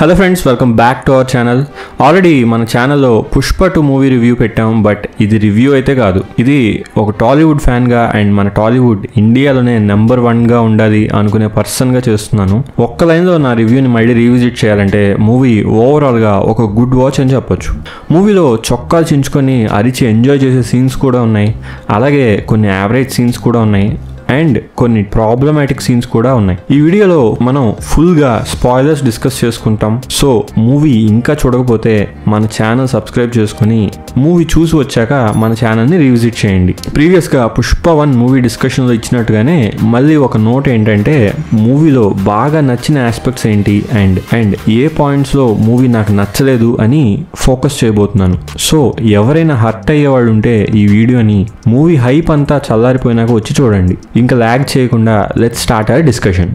Hello friends, welcome back to our channel. Already మన ఛానల్లో Pushpa 2 movie review పెట్టాం. But ఇది రివ్యూ అయితే కాదు, ఇది ఒక టాలీవుడ్ ఫ్యాన్గా అండ్ మన టాలీవుడ్ ఇండియాలోనే నెంబర్ 1గా ఉండాలి అనుకునే పర్సన్గా చేస్తున్నాను. ఒక్క లైన్లో నా రివ్యూని మళ్ళీ రీవిజిట్ చేయాలంటే మూవీ ఓవరాల్గా ఒక గుడ్ వాచ్ అని చెప్పొచ్చు. మూవీలో చొక్కాలు చించుకొని అరిచి ఎంజాయ్ చేసే సీన్స్ కూడా ఉన్నాయి, అలాగే కొన్ని యావరేజ్ సీన్స్ కూడా ఉన్నాయి అండ్ కొన్ని ప్రాబ్లమాటిక్ సీన్స్ కూడా ఉన్నాయి. ఈ వీడియోలో మనం ఫుల్గా స్పాయిలర్స్ డిస్కస్ చేసుకుంటాం. సో మూవీ ఇంకా చూడకపోతే మన ఛానల్ సబ్స్క్రైబ్ చేసుకుని మూవీ చూసి వచ్చాక మన ఛానల్ని రీవిజిట్ చేయండి. ప్రీవియస్గా పుష్ప 1 మూవీ డిస్కషన్లో ఇచ్చినట్టుగానే మళ్ళీ ఒక నోట్ ఏంటంటే, మూవీలో బాగా నచ్చిన ఆస్పెక్ట్స్ ఏంటి అండ్ ఏ పాయింట్స్లో మూవీ నాకు నచ్చలేదు అని ఫోకస్ చేయబోతున్నాను. సో ఎవరైనా హర్ట్ అయ్యేవాళ్ళు ఉంటే ఈ వీడియోని మూవీ హైప్ అంతా చల్లారిపోయినాక వచ్చి చూడండి. ఇంకా ల్యాగ్ చేయకుండా let's start our discussion.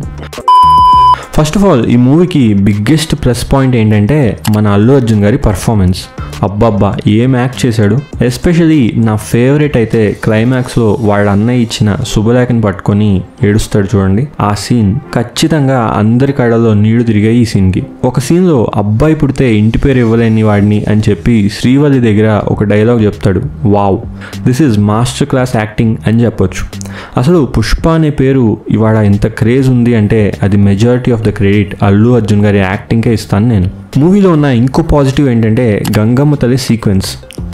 First of all, ఈ మూవీకి బిగ్గెస్ట్ ప్లస్ పాయింట్ ఏంటంటే మన అల్లు అర్జున్ గారి పర్ఫార్మెన్స్. అబ్బబ్బా ఏం యాక్ట్ చేశాడు. ఎస్పెషలీ నా ఫేవరెట్ అయితే క్లైమాక్స్లో వాళ్ళ అన్నయ్య ఇచ్చిన శుభలేఖని పట్టుకొని ఏడుస్తాడు చూడండి. ఆ సీన్ ఖచ్చితంగా అందరి కళ్ళలో నీళ్లు తిరిగాయి ఈ సీన్కి. ఒక సీన్లో అబ్బాయి పుడితే ఇంటి పేరు ఇవ్వలేని వాడిని అని చెప్పి శ్రీవల్లి దగ్గర ఒక డైలాగ్ చెప్తాడు. Wow, this is master class acting అని చెప్పొచ్చు. అసలు పుష్ప అనే పేరు ఇవాళ ఇంత క్రేజ్ ఉంది అంటే అది majority of the credit Allu Arjun గారి యాక్టింగ్కే ఇస్తాను నేను. మూవీలో ఉన్న ఇంకో పాజిటివ్ ఏంటంటే గంగమ్మ తల్లి సీక్వెన్స్.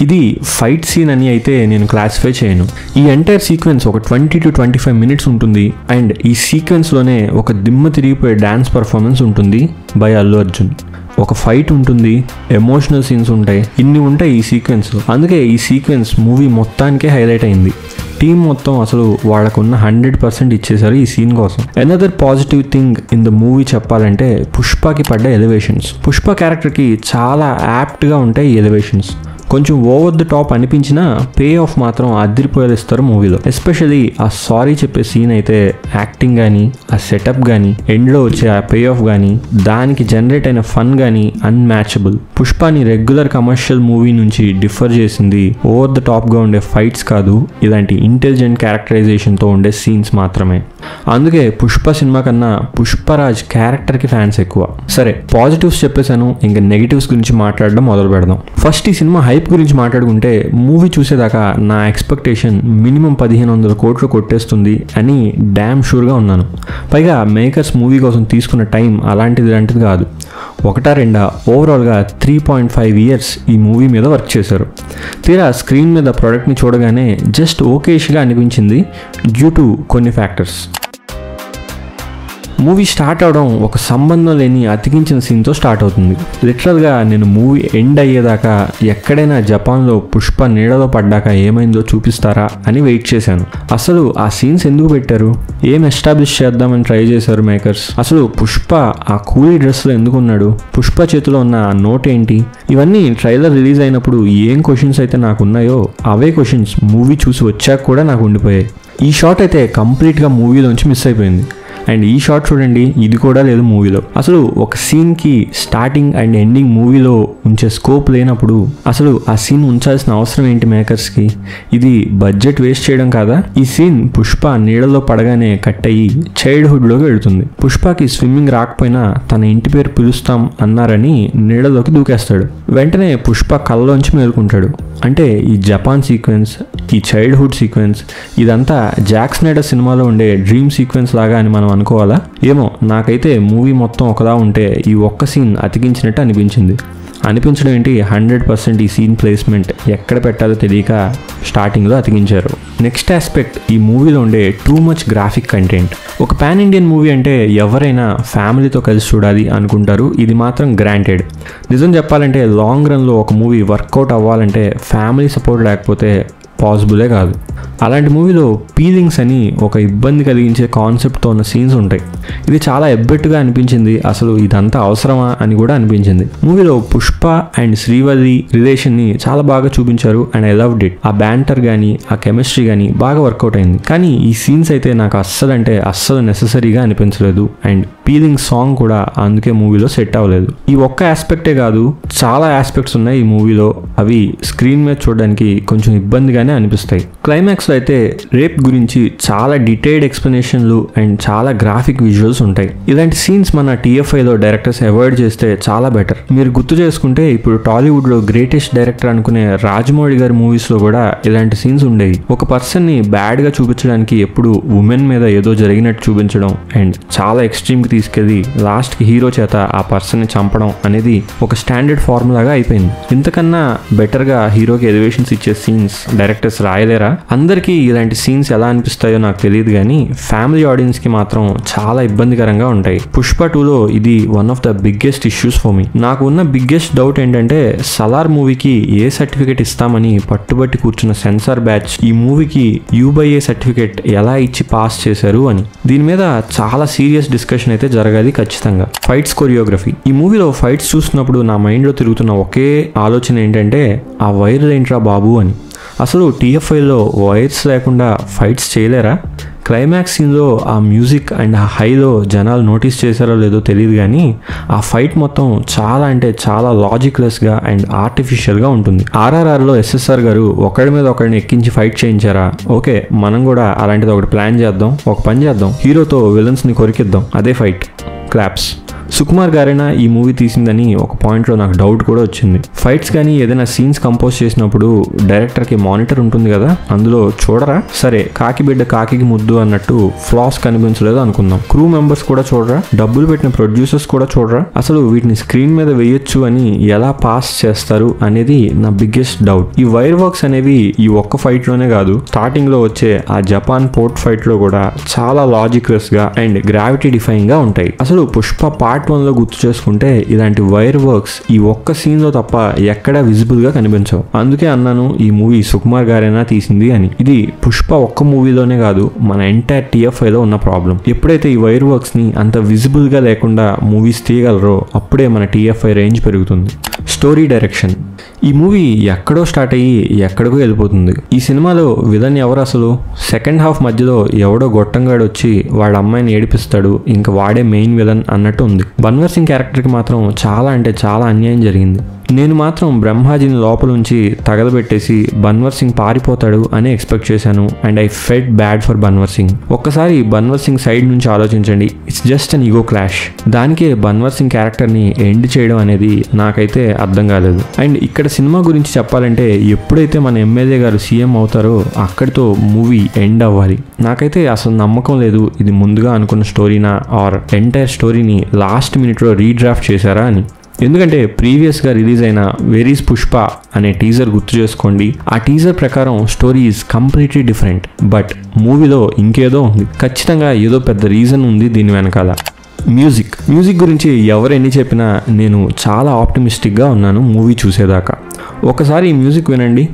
ఇది ఫైట్ సీన్ అని అయితే నేను క్లాసిఫై చేయను. ఈ ఎంటైర్ సీక్వెన్స్ ఒక 20 to 25 మినిట్స్ ఉంటుంది అండ్ ఈ సీక్వెన్స్లోనే ఒక దిమ్మ తిరిగిపోయే డ్యాన్స్ పర్ఫార్మెన్స్ ఉంటుంది బై అల్లు అర్జున్. ఒక ఫైట్ ఉంటుంది, ఎమోషనల్ సీన్స్ ఉంటాయి, ఇన్ని ఉంటాయి ఈ సీక్వెన్స్. అందుకే ఈ సీక్వెన్స్ మూవీ మొత్తానికే హైలైట్ అయింది. టీం మొత్తం అసలు వాళ్ళకున్న 100% ఇచ్చేశారు ఈ సీన్ కోసం. Another positive thing in the movie చెప్పాలంటే పుష్పకి పడ్డ ఎలివేషన్స్. పుష్ప క్యారెక్టర్కి చాలా యాప్ట్గా ఉంటాయి ఈ ఎలివేషన్స్. కొంచెం ఓవర్ ద టాప్ అనిపించినా పే ఆఫ్ మాత్రం అదిరిపోయేలా ఇస్తారు మూవీలో. ఎస్పెషలీ ఆ సారీ చెప్పే సీన్ అయితే యాక్టింగ్ కానీ, ఆ సెటప్ కానీ, ఎండ్లో వచ్చే ఆ పే ఆఫ్ కానీ, దానికి జనరేట్ అయిన ఫన్ కానీ అన్మ్యాచబుల్. పుష్పని రెగ్యులర్ కమర్షియల్ మూవీ నుంచి డిఫర్ చేసింది ఓవర్ ద టాప్గా ఉండే ఫైట్స్ కాదు, ఇలాంటి ఇంటెలిజెంట్ క్యారెక్టరైజేషన్తో ఉండే సీన్స్ మాత్రమే. అందుకే పుష్ప సినిమా కన్నా పుష్పరాజ్ క్యారెక్టర్కి ఫ్యాన్స్ ఎక్కువ. సరే, పాజిటివ్స్ చెప్పేశాను, ఇంకా నెగిటివ్స్ గురించి మాట్లాడడం మొదలు పెడదాం. ఫస్ట్ ఈ సినిమా హైప్ గురించి మాట్లాడుకుంటే, మూవీ చూసేదాకా నా ఎక్స్పెక్టేషన్ మినిమం 1500 కోట్లు కొట్టేస్తుంది అని డ్యామ్ షూర్గా ఉన్నాను. పైగా మేకర్స్ మూవీ కోసం తీసుకున్న టైం అలాంటిది కాదు, 1-2 ఓవరాల్గా 3.5 years ఈ మూవీ మీద వర్క్ చేశారు. తీరా స్క్రీన్ మీద ప్రోడక్ట్ని చూడగానే జస్ట్ ఓకేష్గా అనిపించింది డ్యూ టు కొన్ని ఫ్యాక్టర్స్. మూవీ స్టార్ట్ అవడం ఒక సంబంధం లేని అతికించిన సీన్తో స్టార్ట్ అవుతుంది. లిటరల్గా నేను మూవీ ఎండ్ అయ్యేదాకా ఎక్కడైనా జపాన్లో పుష్ప నీడలో పడ్డాక ఏమైందో చూపిస్తారా అని వెయిట్ చేశాను. అసలు ఆ సీన్స్ ఎందుకు పెట్టారు, ఏం ఎస్టాబ్లిష్ చేద్దామని ట్రై చేశారు మేకర్స్, అసలు పుష్ప ఆ కూలీ డ్రెస్లో ఎందుకు ఉన్నాడు, పుష్ప చేతిలో ఉన్న నోట్ ఏంటి, ఇవన్నీ ట్రైలర్ రిలీజ్ అయినప్పుడు ఏం క్వశ్చన్స్ అయితే నాకు ఉన్నాయో అవే క్వశ్చన్స్ మూవీ చూసి వచ్చాక కూడా నాకు ఉండిపోయాయి. ఈ షాట్ అయితే కంప్లీట్గా మూవీలోంచి మిస్ అయిపోయింది. అండ్ ఈ షాట్ చూడండి, ఇది కూడా లేదు మూవీలో. అసలు ఒక సీన్కి స్టార్టింగ్ అండ్ ఎండింగ్ మూవీలో ఉంచే స్కోప్ లేనప్పుడు అసలు ఆ సీన్ ఉంచాల్సిన అవసరం ఏంటి మేకర్స్కి? ఇది బడ్జెట్ వేస్ట్ చేయడం కాదా? ఈ సీన్ పుష్ప నీడలో పడగానే కట్ అయ్యి చైల్డ్హుడ్లోకి వెళుతుంది. పుష్పకి స్విమ్మింగ్ రాకపోయినా తన ఇంటి పేరు పిలుస్తాం అన్నారని నీడలోకి దూకేస్తాడు. వెంటనే పుష్ప కళ్ళలోంచి మేలుకుంటాడు. అంటే ఈ జపాన్ సీక్వెన్స్, ఈ చైల్డ్హుడ్ సీక్వెన్స్, ఇదంతా జాక్ స్నైడర్ సినిమాలో ఉండే డ్రీమ్ సీక్వెన్స్ లాగా అని మనం అనుకోవాలా? ఏమో, నాకైతే మూవీ మొత్తం ఒకలా ఉంటే ఈ ఒక్క సీన్ అతికించినట్టు అనిపించడం ఏంటి, 100% ఈ సీన్ ప్లేస్మెంట్ ఎక్కడ పెట్టాలో తెలియక స్టార్టింగ్లో అతికించారు. నెక్స్ట్ ఆస్పెక్ట్, ఈ మూవీలో ఉండే టూ మచ్ గ్రాఫిక్ కంటెంట్. ఒక పాన్ ఇండియన్ మూవీ అంటే ఎవరైనా ఫ్యామిలీతో కలిసి చూడాలి అనుకుంటారు, ఇది మాత్రం గ్రాంటెడ్. నిజం చెప్పాలంటే లాంగ్ రన్లో ఒక మూవీ వర్కౌట్ అవ్వాలంటే ఫ్యామిలీ సపోర్ట్ లేకపోతే పాసిబులే కాదు. అలాంటి మూవీలో పీలింగ్స్ అని ఒక ఇబ్బంది కలిగించే కాన్సెప్ట్తో ఉన్న సీన్స్ ఉంటాయి. ఇది చాలా ఎబ్బెట్టుగా అనిపించింది. అసలు ఇదంతా అవసరమా అని కూడా అనిపించింది. మూవీలో పుష్ప అండ్ శ్రీవల్లి రిలేషన్ని చాలా బాగా చూపించారు అండ్ ఐ లవ్డ్ ఇట్. ఆ బ్యాంటర్ కానీ, ఆ కెమిస్ట్రీ కానీ బాగా వర్కౌట్ అయింది. కానీ ఈ సీన్స్ అయితే నాకు అస్సలు నెససరీగా అనిపించలేదు అండ్ పీలింగ్ సాంగ్ కూడా అందుకే మూవీలో సెట్ అవ్వలేదు. ఈ ఒక్క ఆస్పెక్టే కాదు, చాలా ఆస్పెక్ట్స్ ఉన్నాయి ఈ మూవీలో. అవి స్క్రీన్ మీద చూడడానికి కొంచెం ఇబ్బందిగానే అనిపిస్తాయి. క్లైమాక్స్లో అయితే రేప్ గురించి చాలా డీటెయిల్డ్ ఎక్స్ప్లెనేషన్లు అండ్ చాలా గ్రాఫిక్ విజువల్స్ ఉంటాయి. ఇలాంటి సీన్స్ మన TFIలో డైరెక్టర్స్ అవాయిడ్ చేస్తే చాలా బెటర్. మీరు గుర్తు చేసుకుంటే ఇప్పుడు టాలీవుడ్లో గ్రేటెస్ట్ డైరెక్టర్ అనుకునే రాజమౌళి గారి మూవీస్లో కూడా ఇలాంటి సీన్స్ ఉండేవి. ఒక పర్సన్ని బ్యాడ్గా చూపించడానికి ఎప్పుడు ఉమెన్ మీద ఏదో జరిగినట్టు చూపించడం అండ్ చాలా ఎక్స్ట్రీమ్కి తీసుకెళ్ళి లాస్ట్కి హీరో చేత ఆ పర్సన్ని చంపడం అనేది ఒక స్టాండర్డ్ ఫార్ములాగా అయిపోయింది. ఇంతకన్నా బెటర్గా హీరోకి ఎలివేషన్స్ ఇచ్చే సీన్స్ డైరెక్టర్స్ రాయలేరా? అందరికీ ఇలాంటి సీన్స్ ఎలా అనిపిస్తాయో నాకు తెలియదు, కానీ ఫ్యామిలీ ఆడియన్స్కి మాత్రం చాలా ఇబ్బందికరంగా ఉంటాయి. పుష్ప 2లో ఇది one of the biggest issues for me. నాకు ఉన్న బిగ్గెస్ట్ డౌట్ ఏంటంటే సలార్ మూవీకి ఏ సర్టిఫికేట్ ఇస్తామని పట్టుబట్టి కూర్చున్న సెన్సార్ బ్యాచ్ ఈ మూవీకి U/A సర్టిఫికేట్ ఎలా ఇచ్చి పాస్ చేశారు అని. దీని మీద చాలా సీరియస్ డిస్కషన్ అయితే జరగాలి ఖచ్చితంగా. Fights choreography. ఈ మూవీలో ఫైట్స్ చూసినప్పుడు నా మైండ్లో తిరుగుతున్న ఒకే ఆలోచన ఏంటంటే ఆ వైర్ ఏంట్రా బాబు అని. అసలు TFIలో వైర్స్ లేకుండా ఫైట్స్ చేయలేరా? క్లైమాక్స్ సీన్లో ఆ మ్యూజిక్ అండ్ ఆ హైలో జనాలు నోటీస్ చేశారో లేదో తెలియదు, కానీ ఆ ఫైట్ మొత్తం చాలా అంటే చాలా లాజిక్లెస్గా అండ్ ఆర్టిఫిషియల్గా ఉంటుంది. RRRలో SSR గారు ఒకడి మీద ఒకడిని ఎక్కించి ఫైట్ చేయించారా? ఓకే, మనం కూడా అలాంటిది ఒకటి ప్లాన్ చేద్దాం, ఒక పని చేద్దాం, హీరోతో విలన్స్ని కొరికిద్దాం, అదే ఫైట్. క్లాప్స్. సుకుమార్ గారైనా ఈ మూవీ తీసిందని ఒక పాయింట్లో నాకు డౌట్ కూడా వచ్చింది. ఫైట్స్ కానీ ఏదైనా సీన్స్ కంపోజ్ చేసినప్పుడు డైరెక్టర్కి మానిటర్ ఉంటుంది కదా, అందులో చూడరా? సరే, కాకి బిడ్డ కాకి ముద్దు అన్నట్టు ఫ్లాస్ కనిపించలేదు అనుకుందాం. క్రూ మెంబర్స్ కూడా చూడరా? డబ్బులు పెట్టిన ప్రొడ్యూసర్స్ కూడా చూడరా? అసలు వీటిని స్క్రీన్ మీద వేయొచ్చు అని ఎలా పాస్ చేస్తారు అనేది నా బిగ్గెస్ట్ డౌట్. ఈ వైర్ వర్క్స్ అనేవి ఈ ఒక్క ఫైట్లోనే కాదు, స్టార్టింగ్లో వచ్చే ఆ జపాన్ పోర్ట్ ఫైట్లో కూడా చాలా లాజిక్లెస్గా అండ్ గ్రావిటీ డిఫైన్గా ఉంటాయి. అసలు పుష్ప పార్ట్ 1లో గుర్తు చేసుకుంటే ఇలాంటి వైర్ వర్క్స్ ఈ ఒక్క సీన్లో తప్ప ఎక్కడా విజిబుల్గా కనిపించవు. అందుకే అన్నాను ఈ మూవీ సుకుమార్ గారైనా తీసింది అని. ఇది పుష్ప ఒక్క మూవీలోనే కాదు, మన ఎంటైర్ TFIలో ఉన్న ప్రాబ్లం. ఎప్పుడైతే ఈ వైర్ వర్క్స్ని అంత విజిబుల్గా లేకుండా మూవీస్ తీయగలరో అప్పుడే మన TFI రేంజ్ పెరుగుతుంది. Story direction. ఈ మూవీ ఎక్కడో స్టార్ట్ అయ్యి ఎక్కడికో వెళ్ళిపోతుంది. ఈ సినిమాలో విలన్ ఎవరు అసలు? సెకండ్ హాఫ్ మధ్యలో ఎవడో గొట్టంగాడు వచ్చి వాళ్ళ అమ్మాయిని ఏడిపిస్తాడు, ఇంకా వాడే మెయిన్ విలన్ అన్నట్టు ఉంది. బన్వర్ సింగ్ క్యారెక్టర్కి మాత్రం చాలా అంటే చాలా అన్యాయం జరిగింది. నేను మాత్రం బ్రహ్మాజీని లోపల నుంచి తగలబెట్టేసి బన్వర్ సింగ్ పారిపోతాడు అని ఎక్స్పెక్ట్ చేశాను and I felt bad for Bhanwar Singh. ఒక్కసారి బన్వర్ సింగ్ సైడ్ నుంచి ఆలోచించండి, it's just an ego clash. దానికే బన్వర్ సింగ్ క్యారెక్టర్ని ఎండ్ చేయడం అనేది నాకైతే అర్థం కాలేదు. అండ్ ఇక్కడ సినిమా గురించి చెప్పాలంటే ఎప్పుడైతే మన ఎమ్మెల్యే గారు సీఎం అవుతారో అక్కడితో మూవీ ఎండ్ అవ్వాలి. నాకైతే అసలు నమ్మకం లేదు ఇది ముందుగా అనుకున్న స్టోరీనా ఆర్ ఎంటైర్ స్టోరీని లాస్ట్ మినిట్లో రీడ్రాఫ్ట్ చేశారా అని. ఎందుకంటే ప్రీవియస్గా రిలీజ్ అయిన వేర్ ఈజ్ పుష్ప అనే టీజర్ గుర్తు చేసుకోండి. ఆ టీజర్ ప్రకారం story is completely different, but మూవీలో ఇంకేదో ఉంది. ఖచ్చితంగా ఏదో పెద్ద రీజన్ ఉంది దీని వెనకాల. మ్యూజిక్ గురించి ఎవరు ఎన్ని చెప్పినా నేను చాలా ఆప్టిమిస్టిక్గా ఉన్నాను మూవీ చూసేదాకా. ఒకసారి ఈ మ్యూజిక్ వినండి.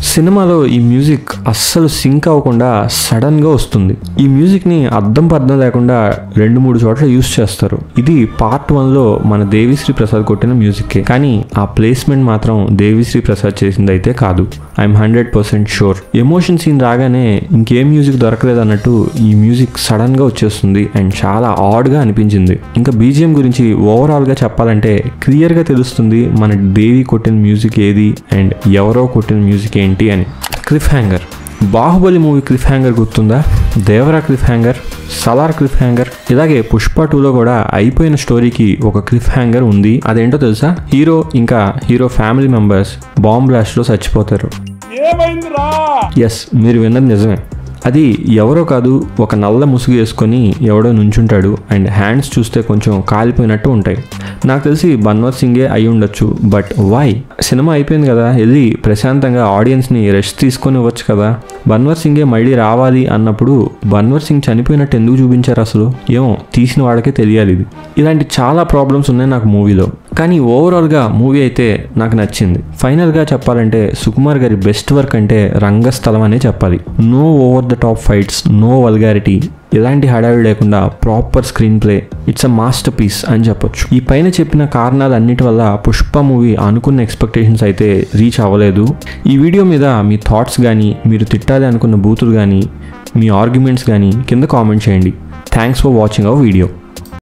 సినిమాలో ఈ మ్యూజిక్ అస్సలు సింక్ అవ్వకుండా సడన్గా వస్తుంది. ఈ మ్యూజిక్ని అర్థం లేకుండా 2-3 చోట్ల యూస్ చేస్తారు. ఇది పార్ట్ 1లో మన దేవిశ్రీ ప్రసాద్ కొట్టిన మ్యూజిక్కే, కానీ ఆ ప్లేస్మెంట్ మాత్రం దేవిశ్రీ ప్రసాద్ చేసింది అయితే కాదు. I'm 100% sure. ఎమోషన్ సీన్ రాగానే ఇంకేం మ్యూజిక్ దొరకలేదు అన్నట్టు ఈ మ్యూజిక్ సడన్గా వచ్చేస్తుంది అండ్ చాలా ఆడ్గా అనిపించింది. ఇంకా BGM గురించి ఓవరాల్గా చెప్పాలంటే క్లియర్గా తెలుస్తుంది మన దేవి కొట్టిన మ్యూజిక్ ఏది అండ్ ఎవరో కొట్టిన మ్యూజిక్ ఏంటి అని. Cliffhanger. Baahubali movie cliffhanger గుర్తుందా? Devara cliffhanger, Salaar cliffhanger, ఇలాగే పుష్ప 2లో కూడా అయిపోయిన స్టోరీకి ఒక క్లిఫ్ హ్యాంగర్ ఉంది. అదేంటో తెలుసా? హీరో ఇంకా హీరో ఫ్యామిలీ మెంబర్స్ బాంబ్ బ్లాస్ట్లో చచ్చిపోతారు. ఎస్, మీరు విన్నది నిజమే. అది ఎవరో కాదు, ఒక నల్ల ముసుగు వేసుకొని ఎవడో నుంచుంటాడు అండ్ హ్యాండ్స్ చూస్తే కొంచెం కాలిపోయినట్టు ఉంటాయి. నాకు తెలిసి బన్వర్ సింగే అయి ఉండొచ్చు, బట్ వై? సినిమా అయిపోయింది కదా, వెళ్ళి ప్రశాంతంగా ఆడియన్స్ని రెస్ట్ తీసుకొని ఇవ్వచ్చు కదా. బన్వర్ సింగే మళ్ళీ రావాలి అన్నప్పుడు బన్వర్ సింగ్ చనిపోయినట్టు ఎందుకు చూపించారు అసలు? ఏమో తీసిన వాడికే తెలియాలి. ఇది ఇలాంటి చాలా ప్రాబ్లమ్స్ ఉన్నాయి నాకు మూవీలో, కానీ ఓవరాల్గా మూవీ అయితే నాకు నచ్చింది. ఫైనల్గా చెప్పాలంటే సుకుమార్ గారి బెస్ట్ వర్క్ అంటే రంగస్థలం అనే చెప్పాలి. No over the top fights, no vulgarity, ఎలాంటి హడావిడి లేకుండా proper screenplay. It's a masterpiece అని చెప్పొచ్చు. ఈ పైన చెప్పిన కారణాలన్నిటి వల్ల పుష్ప మూవీ అనుకున్న ఎక్స్పెక్టేషన్స్ అయితే రీచ్ అవ్వలేదు. ఈ వీడియో మీద మీ థాట్స్ కానీ, మీరు తిట్టాలి అనుకున్న బూతులు కానీ, మీ ఆర్గ్యుమెంట్స్ కానీ కింద కామెంట్ చేయండి. Thanks for watching our video.